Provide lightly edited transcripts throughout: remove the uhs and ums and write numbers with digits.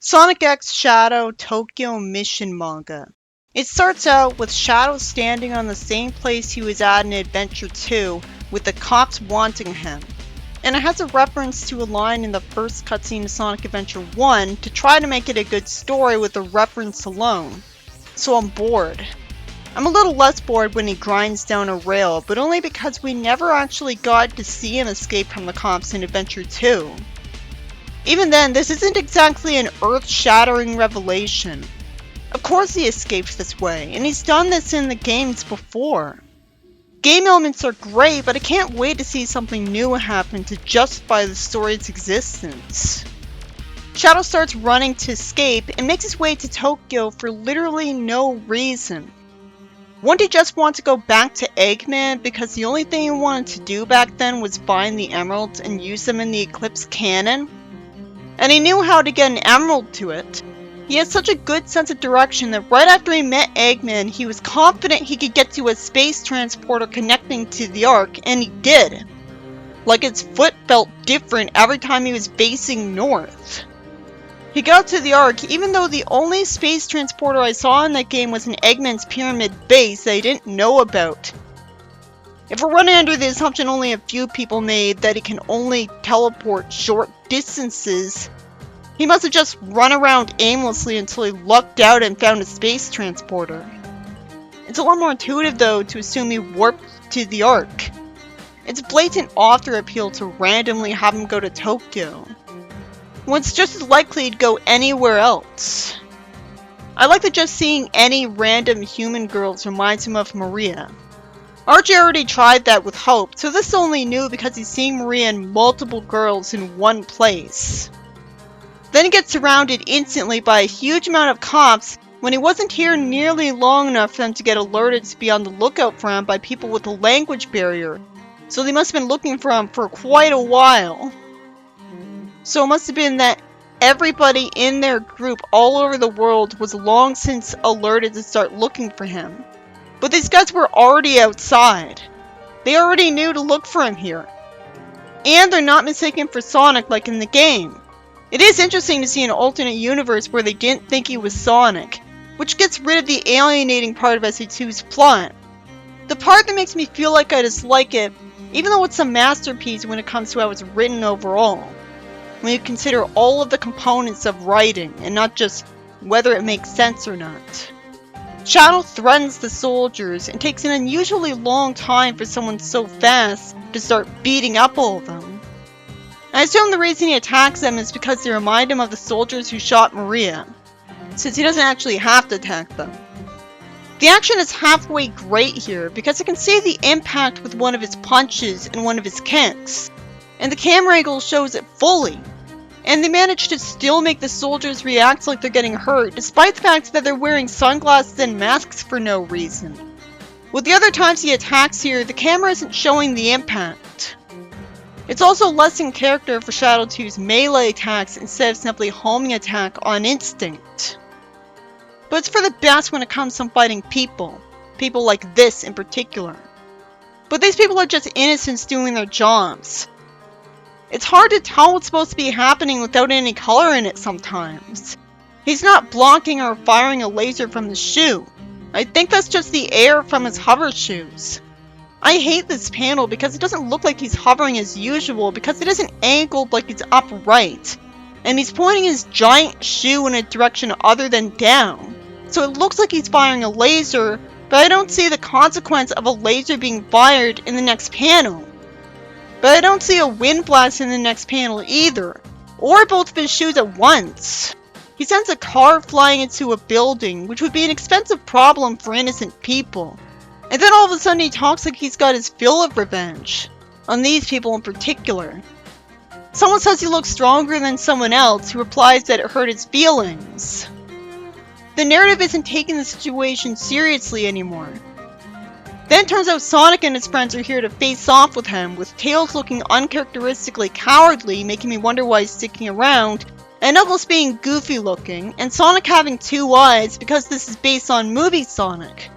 Sonic X Shadow Tokyo Mission manga. It starts out with Shadow standing on the same place he was at in Adventure 2 with the cops wanting him. And it has a reference to a line in the first cutscene of Sonic Adventure 1 to try to make it a good story with the reference alone. So I'm bored. I'm a little less bored when he grinds down a rail, but only because we never actually got to see him escape from the cops in Adventure 2. Even then, this isn't exactly an earth-shattering revelation. Of course he escapes this way, and he's done this in the games before. Game elements are great, but I can't wait to see something new happen to justify the story's existence. Shadow starts running to escape and makes his way to Tokyo for literally no reason. Wouldn't he just want to go back to Eggman because the only thing he wanted to do back then was find the emeralds and use them in the Eclipse canon? And he knew how to get an emerald to it. He had such a good sense of direction that right after he met Eggman, he was confident he could get to a space transporter connecting to the Ark, and he did. Like his foot felt different every time he was facing north. He got to the Ark, even though the only space transporter I saw in that game was an Eggman's Pyramid base that I didn't know about. If we're running under the assumption only a few people made that he can only teleport short distances, he must have just run around aimlessly until he lucked out and found a space transporter. It's a lot more intuitive though to assume he warped to the Ark. It's blatant author appeal to randomly have him go to Tokyo, when it's just as likely he'd go anywhere else. I like that just seeing any random human girls reminds him of Maria. RJ already tried that with Hope, so this is only new because he's seeing Maria and multiple girls in one place. Then he gets surrounded instantly by a huge amount of cops when he wasn't here nearly long enough for them to get alerted to be on the lookout for him by people with a language barrier, so they must have been looking for him for quite a while. So it must have been that everybody in their group all over the world was long since alerted to start looking for him. But these guys were already outside. They already knew to look for him here. And they're not mistaken for Sonic like in the game. It is interesting to see an alternate universe where they didn't think he was Sonic, which gets rid of the alienating part of SE2's plot. The part that makes me feel like I dislike it, even though it's a masterpiece when it comes to how it's written overall. When you consider all of the components of writing, and not just whether it makes sense or not. Shadow threatens the soldiers, and takes an unusually long time for someone so fast to start beating up all of them. I assume the reason he attacks them is because they remind him of the soldiers who shot Maria, since he doesn't actually have to attack them. The action is halfway great here, because I can see the impact with one of his punches and one of his kicks, and the camera angle shows it fully. And they manage to still make the soldiers react like they're getting hurt, despite the fact that they're wearing sunglasses and masks for no reason. With the other times he attacks here, the camera isn't showing the impact. It's also less in character for Shadow to use melee attacks instead of simply homing attack on instinct. But it's for the best when it comes to fighting people. People like this in particular. But these people are just innocents doing their jobs. It's hard to tell what's supposed to be happening without any color in it sometimes. He's not blocking or firing a laser from his shoe. I think that's just the air from his hover shoes. I hate this panel because it doesn't look like he's hovering as usual because it isn't angled like it's upright. And he's pointing his giant shoe in a direction other than down. So it looks like he's firing a laser, but I don't see the consequence of a laser being fired in the next panel. But I don't see a wind blast in the next panel either, or both of his shoes at once. He sends a car flying into a building, which would be an expensive problem for innocent people. And then all of a sudden he talks like he's got his fill of revenge, on these people in particular. Someone says he looks stronger than someone else, who replies that it hurt his feelings. The narrative isn't taking the situation seriously anymore. Then it turns out Sonic and his friends are here to face off with him, with Tails looking uncharacteristically cowardly, making me wonder why he's sticking around, and Knuckles being goofy looking, and Sonic having 2 eyes because this is based on movie Sonic.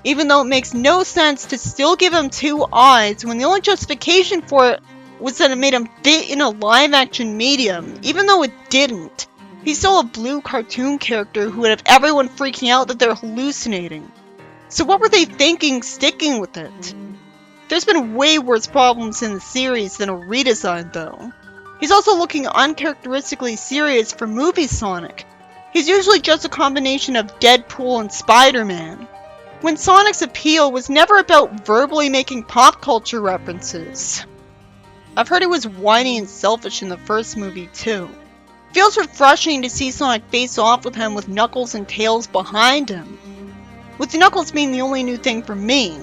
Even though it makes no sense to still give him 2 eyes when the only justification for it was that it made him fit in a live action medium, even though it didn't. He's still a blue cartoon character who would have everyone freaking out that they're hallucinating. So what were they thinking sticking with it? There's been way worse problems in the series than a redesign though. He's also looking uncharacteristically serious for movie Sonic. He's usually just a combination of Deadpool and Spider-Man, when Sonic's appeal was never about verbally making pop culture references. I've heard he was whiny and selfish in the first movie too. Feels refreshing to see Sonic face off with him with Knuckles and Tails behind him, with Knuckles being the only new thing for me.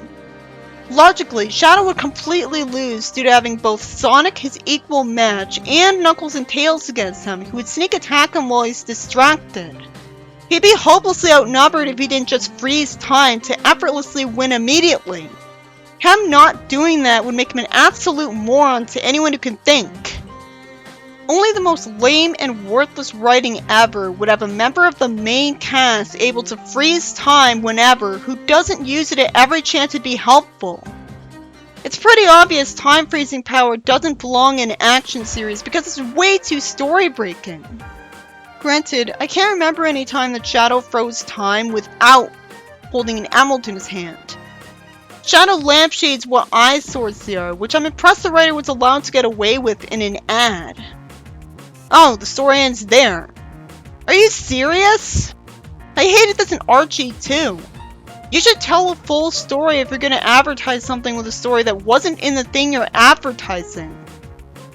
Logically, Shadow would completely lose due to having both Sonic, his equal match, and Knuckles and Tails against him, who would sneak attack him while he's distracted. He'd be hopelessly outnumbered if he didn't just freeze time to effortlessly win immediately. Him not doing that would make him an absolute moron to anyone who can think. Only the most lame and worthless writing ever would have a member of the main cast able to freeze time whenever who doesn't use it at every chance to be helpful. It's pretty obvious time freezing power doesn't belong in an action series because it's way too story breaking. Granted, I can't remember any time that Shadow froze time without holding an emerald in his hand. Shadow lampshades what eyesores they are, which I'm impressed the writer was allowed to get away with in an ad. Oh, the story ends there. Are you serious? I hated this in Archie too. You should tell a full story if you're gonna advertise something with a story that wasn't in the thing you're advertising.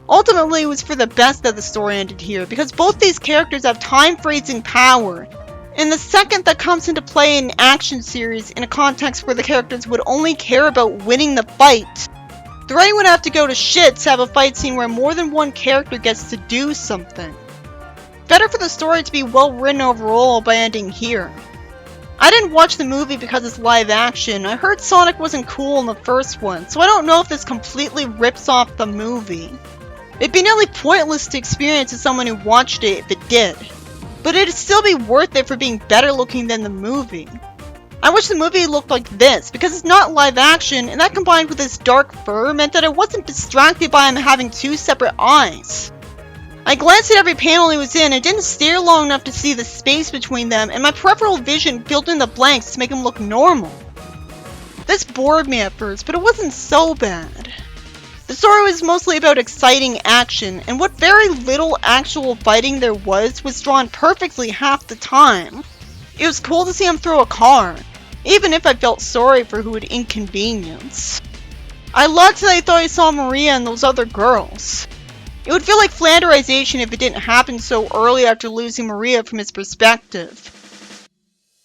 Ultimately, it was for the best that the story ended here, because both these characters have time-freezing power, and the second that comes into play in an action series in a context where the characters would only care about winning the fight, the writing would have to go to shit to have a fight scene where more than one character gets to do something. Better for the story to be well written overall by ending here. I didn't watch the movie because it's live action. I heard Sonic wasn't cool in the first one, so I don't know if this completely rips off the movie. It'd be nearly pointless to experience as someone who watched it if it did, but it'd still be worth it for being better looking than the movie. I wish the movie looked like this, because it's not live action, and that combined with his dark fur meant that I wasn't distracted by him having two separate eyes. I glanced at every panel he was in and didn't stare long enough to see the space between them, and my peripheral vision filled in the blanks to make him look normal. This bored me at first, but it wasn't so bad. The story was mostly about exciting action, and what very little actual fighting there was drawn perfectly half the time. It was cool to see him throw a car, even if I felt sorry for who would inconvenience. I loved that I thought I saw Maria and those other girls. It would feel like Flanderization if it didn't happen so early after losing Maria from his perspective.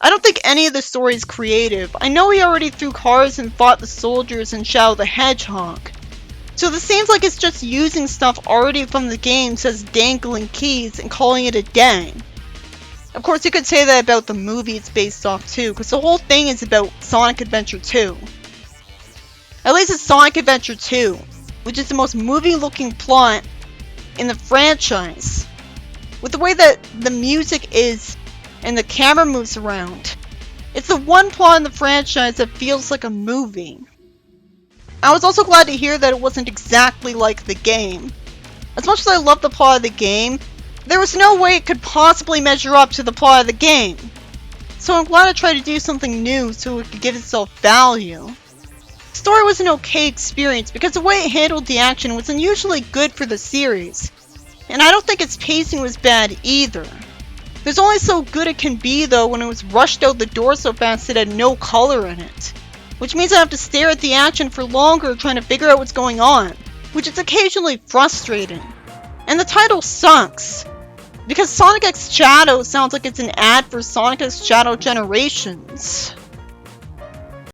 I don't think any of the story is creative. I know he already threw cars and fought the soldiers and Shadow the Hedgehog. So this seems like it's just using stuff already from the game such as dangling keys and calling it a day. Of course, you could say that about the movie it's based off too, because the whole thing is about Sonic Adventure 2. At least it's Sonic Adventure 2, which is the most movie-looking plot in the franchise. With the way that the music is and the camera moves around, it's the one plot in the franchise that feels like a movie. I was also glad to hear that it wasn't exactly like the game. As much as I love the plot of the game, there was no way it could possibly measure up to the plot of the game. So I'm glad I tried to do something new so it could give itself value. The story was an okay experience because the way it handled the action was unusually good for the series. And I don't think its pacing was bad either. It was only so good it can be though when it was rushed out the door so fast it had no color in it. Which means I have to stare at the action for longer trying to figure out what's going on, which is occasionally frustrating. And the title sucks, because Sonic X Shadow sounds like it's an ad for Sonic X Shadow Generations.